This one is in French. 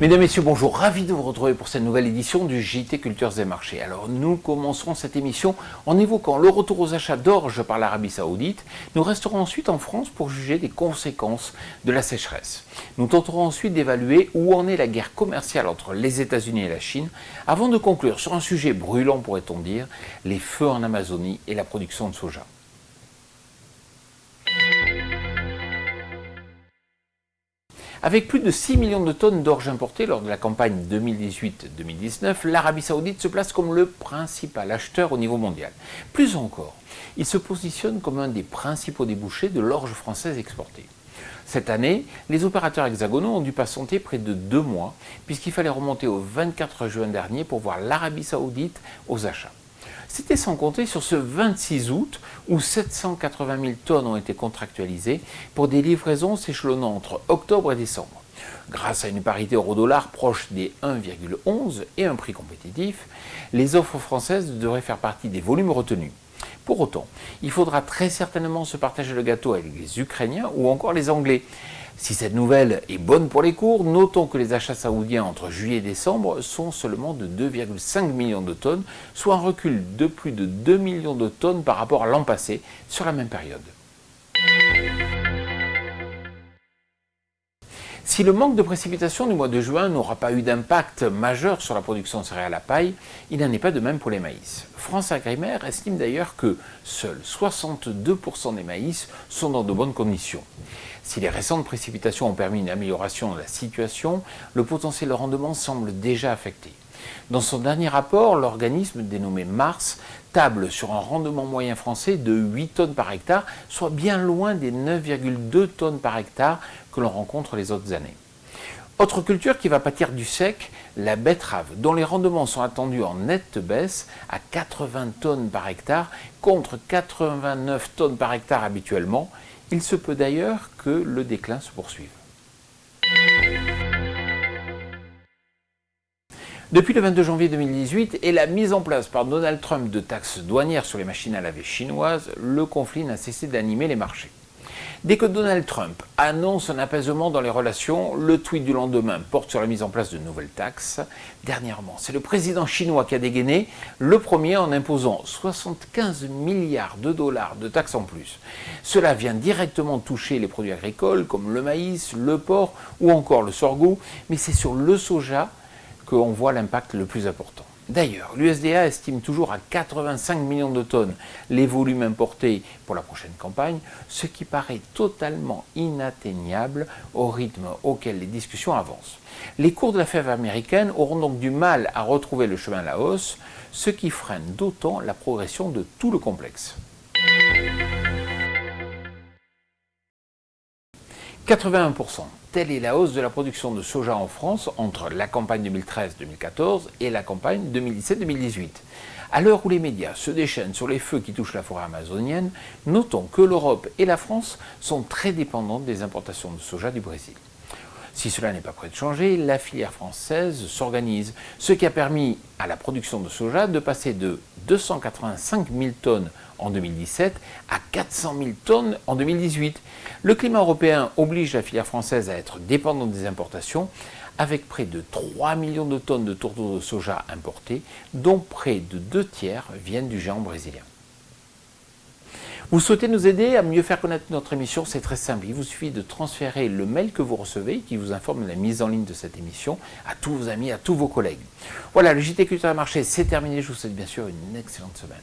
Mesdames, Messieurs, bonjour, ravi de vous retrouver pour cette nouvelle édition du JT Cultures et Marchés. Alors nous commencerons cette émission en évoquant le retour aux achats d'orge par l'Arabie Saoudite. Nous resterons ensuite en France pour juger des conséquences de la sécheresse. Nous tenterons ensuite d'évaluer où en est la guerre commerciale entre les États-Unis et la Chine, avant de conclure sur un sujet brûlant, pourrait-on dire, les feux en Amazonie et la production de soja. Avec plus de 6 millions de tonnes d'orge importées lors de la campagne 2018-2019, l'Arabie Saoudite se place comme le principal acheteur au niveau mondial. Plus encore, il se positionne comme un des principaux débouchés de l'orge française exportée. Cette année, les opérateurs hexagonaux ont dû patienter près de 2 mois, puisqu'il fallait remonter au 24 juin dernier pour voir l'Arabie Saoudite aux achats. C'était sans compter sur ce 26 août où 780 000 tonnes ont été contractualisées pour des livraisons s'échelonnant entre octobre et décembre. Grâce à une parité euro-dollar proche des 1,11 et un prix compétitif, les offres françaises devraient faire partie des volumes retenus. Pour autant, il faudra très certainement se partager le gâteau avec les Ukrainiens ou encore les Anglais. Si cette nouvelle est bonne pour les cours, notons que les achats saoudiens entre juillet et décembre sont seulement de 2,5 millions de tonnes, soit un recul de plus de 2 millions de tonnes par rapport à l'an passé sur la même période. Si le manque de précipitations du mois de juin n'aura pas eu d'impact majeur sur la production de céréales à paille, il n'en est pas de même pour les maïs. France Agrimaire estime d'ailleurs que seuls 62% des maïs sont dans de bonnes conditions. Si les récentes précipitations ont permis une amélioration de la situation, le potentiel de rendement semble déjà affecté. Dans son dernier rapport, l'organisme dénommé Mars table sur un rendement moyen français de 8 tonnes par hectare, soit bien loin des 9,2 tonnes par hectare que l'on rencontre les autres années. Autre culture qui va pâtir du sec, la betterave, dont les rendements sont attendus en nette baisse à 80 tonnes par hectare contre 89 tonnes par hectare habituellement. Il se peut d'ailleurs que le déclin se poursuive. Depuis le 22 janvier 2018 et la mise en place par Donald Trump de taxes douanières sur les machines à laver chinoises, le conflit n'a cessé d'animer les marchés. Dès que Donald Trump annonce un apaisement dans les relations, le tweet du lendemain porte sur la mise en place de nouvelles taxes. Dernièrement, c'est le président chinois qui a dégainé, le premier en imposant 75 milliards de dollars de taxes en plus. Cela vient directement toucher les produits agricoles comme le maïs, le porc ou encore le sorgho, mais c'est sur le soja qu'on voit l'impact le plus important. D'ailleurs, l'USDA estime toujours à 85 millions de tonnes les volumes importés pour la prochaine campagne, ce qui paraît totalement inatteignable au rythme auquel les discussions avancent. Les cours de la fève américaine auront donc du mal à retrouver le chemin à la hausse, ce qui freine d'autant la progression de tout le complexe. 81%. Telle est la hausse de la production de soja en France entre la campagne 2013-2014 et la campagne 2017-2018. À l'heure où les médias se déchaînent sur les feux qui touchent la forêt amazonienne, notons que l'Europe et la France sont très dépendantes des importations de soja du Brésil. Si cela n'est pas prêt de changer, la filière française s'organise, ce qui a permis à la production de soja de passer de 285 000 tonnes en 2017 à 400 000 tonnes en 2018. Le climat européen oblige la filière française à être dépendante des importations, avec près de 3 millions de tonnes de tourteaux de soja importés, dont près de 2 tiers viennent du géant brésilien. Vous souhaitez nous aider à mieux faire connaître notre émission, c'est très simple. Il vous suffit de transférer le mail que vous recevez qui vous informe de la mise en ligne de cette émission à tous vos amis, à tous vos collègues. Voilà, le JT Culture et Marché, c'est terminé. Je vous souhaite bien sûr une excellente semaine.